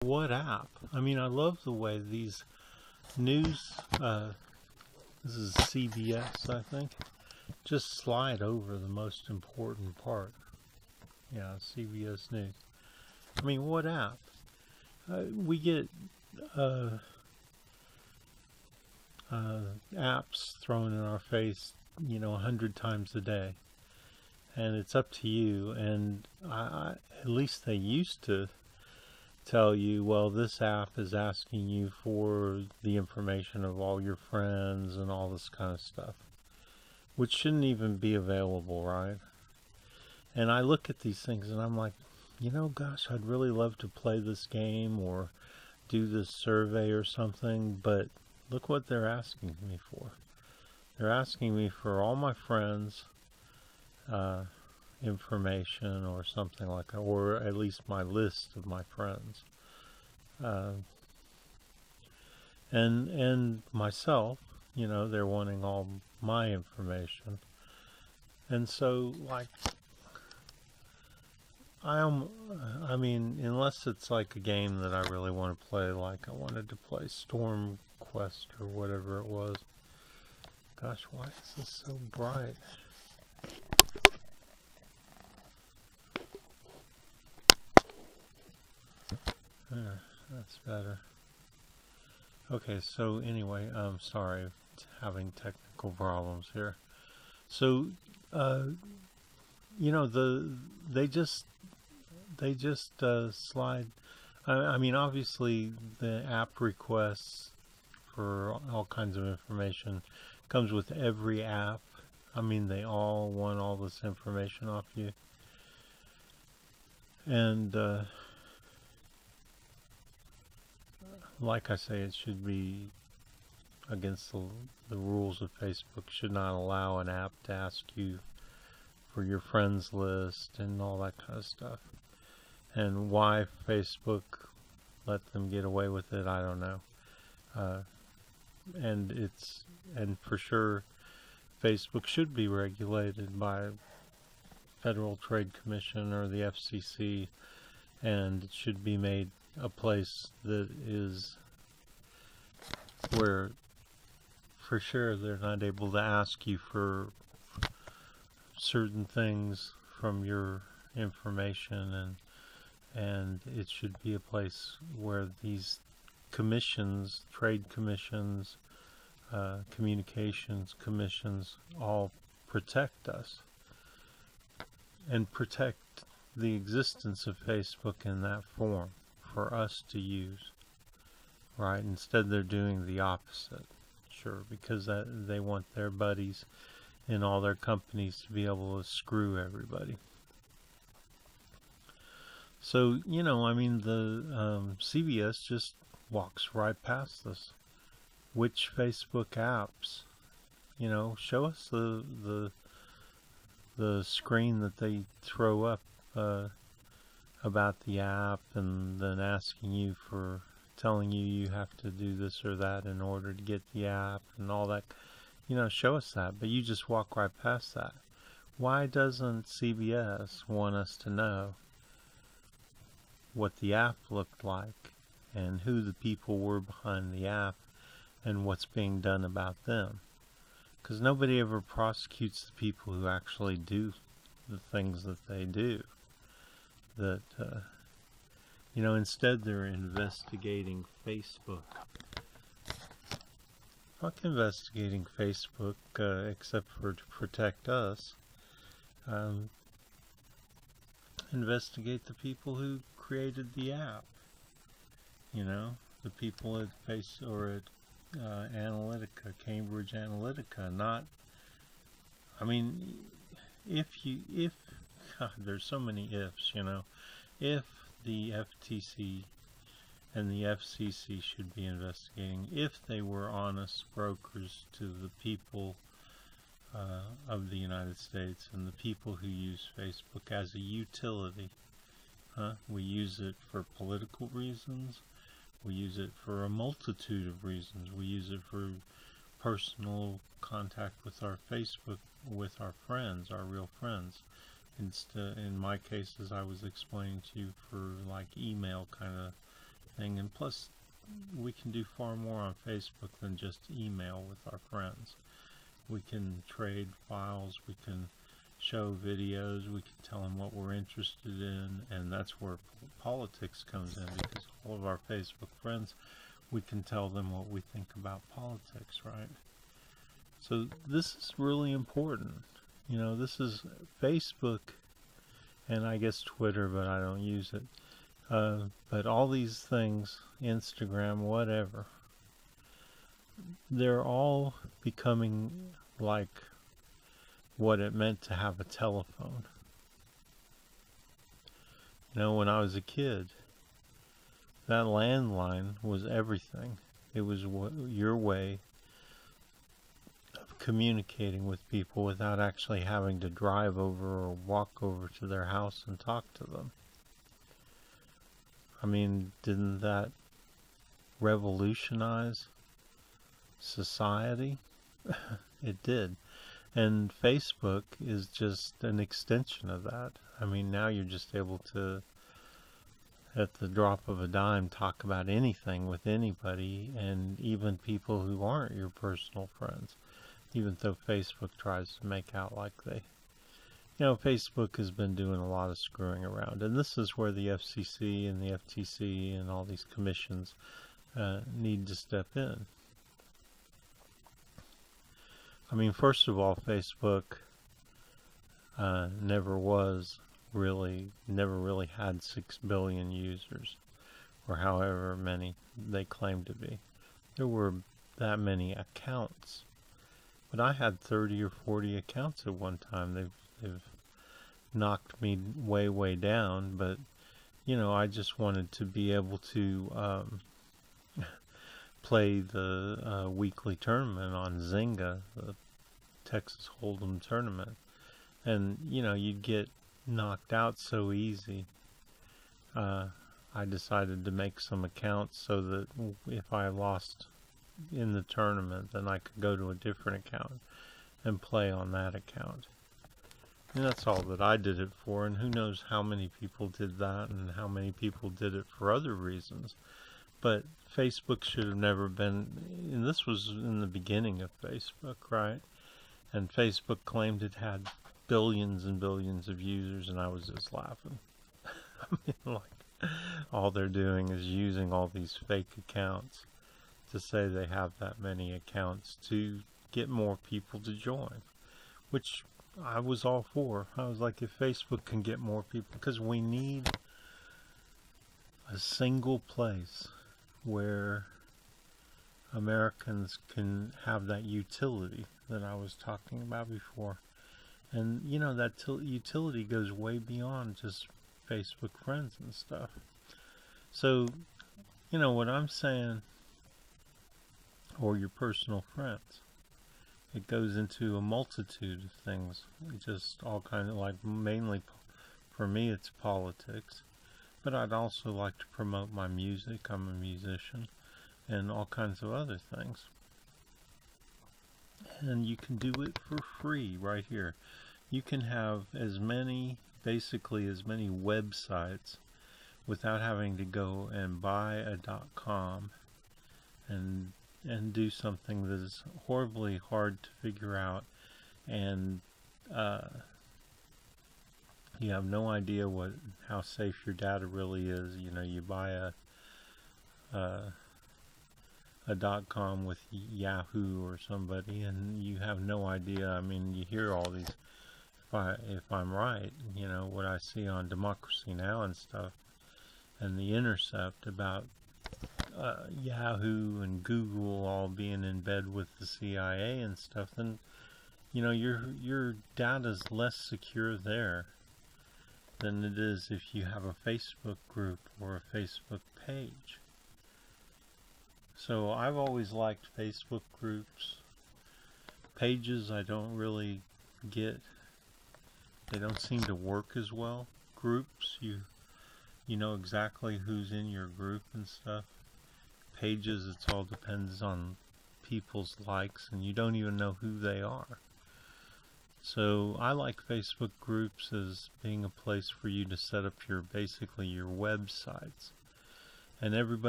What app? I mean, I love the way these news, this is CBS, I think, just slide over the most important part. Yeah, CBS News. I mean, what app? We get uh, apps thrown in our face, 100 times a day, and it's up to you. And at least they used to tell you, well, this app is asking you for the information of all your friends and all this kind of stuff, which shouldn't even be available, right? And I look at these things and I'm like, gosh, I'd really love to play this game or do this survey or something, but look what they're asking me for. They're asking me for all my friends' information or something like that, or at least my list of my friends. And myself, they're wanting all my information. And so, like, I mean, unless it's like a game that I really want to play, like I wanted to play Storm Quest or whatever it was. Gosh, why is this so bright? That's better. Okay, so anyway, I'm sorry, having technical problems here. So, they just slide. I mean, obviously, the app requests for all kinds of information comes with every app. I mean, they all want all this information off you. And like I say, it should be against the rules of Facebook. Should not allow an app to ask you for your friends list and all that kind of stuff. And why Facebook let them get away with it, I don't know. And for sure, Facebook should be regulated by Federal Trade Commission or the FCC, and it should be made a place that is where for sure they're not able to ask you for certain things from your information, and it should be a place where these commissions, trade commissions, communications commissions, all protect us and protect the existence of Facebook in that form for us to use, right? Instead, they're doing the opposite, sure, because they want their buddies in all their companies to be able to screw everybody. So, I mean, the CBS just walks right past this. Which Facebook apps? Show us the screen that they throw up about the app, and then asking you for, telling you have to do this or that in order to get the app and all that. Show us that, but you just walk right past that. Why doesn't CBS want us to know what the app looked like and who the people were behind the app and what's being done about them? Because nobody ever prosecutes the people who actually do the things that they do. That, instead they're investigating Facebook. Fuck investigating Facebook, except for to protect us. Investigate the people who created the app. The people at Analytica, Cambridge Analytica. Not, I mean, if God, there's so many ifs, if the FTC and the FCC should be investigating, if they were honest brokers to the people of the United States and the people who use Facebook as a utility. We use it for political reasons. We use it for a multitude of reasons. We use it for personal contact with our Facebook, with our friends, our real friends. In my case, as I was explaining to you, for like email kind of everything. And plus, we can do far more on Facebook than just email with our friends. We can trade files, we can show videos, we can tell them what we're interested in, and that's where politics comes in, because all of our Facebook friends, we can tell them what we think about politics, right? So this is really important. You know, this is Facebook, and I guess Twitter, but I don't use it. But all these things, Instagram, whatever, they're all becoming like what it meant to have a telephone. You know, when I was a kid, that landline was everything. It was your way of communicating with people without actually having to drive over or walk over to their house and talk to them. I mean, didn't that revolutionize society? It did. And Facebook is just an extension of that. I mean, now you're just able to, at the drop of a dime, talk about anything with anybody, and even people who aren't your personal friends, even though Facebook tries to make out like they... You know, Facebook has been doing a lot of screwing around, and this is where the FCC and the FTC and all these commissions need to step in. I mean, first of all, Facebook never really had 6 billion users, or however many they claim to be. There were that many accounts, but I had 30 or 40 accounts at one time. They've knocked me way down, but you know, I just wanted to be able to play the weekly tournament on Zynga, the Texas Hold'em tournament, and you know, you'd get knocked out so easy. I decided to make some accounts so that if I lost in the tournament, then I could go to a different account and play on that account. And that's all that I did it for, and who knows how many people did that and how many people did it for other reasons. But Facebook should have never been, and this was in the beginning of Facebook, right? And Facebook claimed it had billions and billions of users, and I was just laughing. I mean, like, all they're doing is using all these fake accounts to say they have that many accounts to get more people to join, which I was all for. I was like, if Facebook can get more people, because we need a single place where Americans can have that utility that I was talking about before. And you know, that utility goes way beyond just Facebook friends and stuff. So, you know, what I'm saying, or your personal friends, it goes into a multitude of things. Just all kinds of, like, mainly for me it's politics, but I'd also like to promote my music. I'm a musician, and all kinds of other things. And you can do it for free right here. You can have basically as many websites without having to go and buy a .com and do something that is horribly hard to figure out, and you have no idea how safe your data really is. You know, you buy a .com with Yahoo or somebody, and you have no idea. I mean, you hear all these, if I'm right, you know, what I see on Democracy Now! And stuff, and The Intercept about Yahoo and Google all being in bed with the CIA and stuff, then, you know, your data is less secure there than it is if you have a Facebook group or a Facebook page. So I've always liked Facebook groups. Pages I don't really get. They don't seem to work as well. Groups, you know exactly who's in your group and stuff. Pages, it all depends on people's likes, and you don't even know who they are. So I like Facebook groups as being a place for you to set up basically your websites, and everybody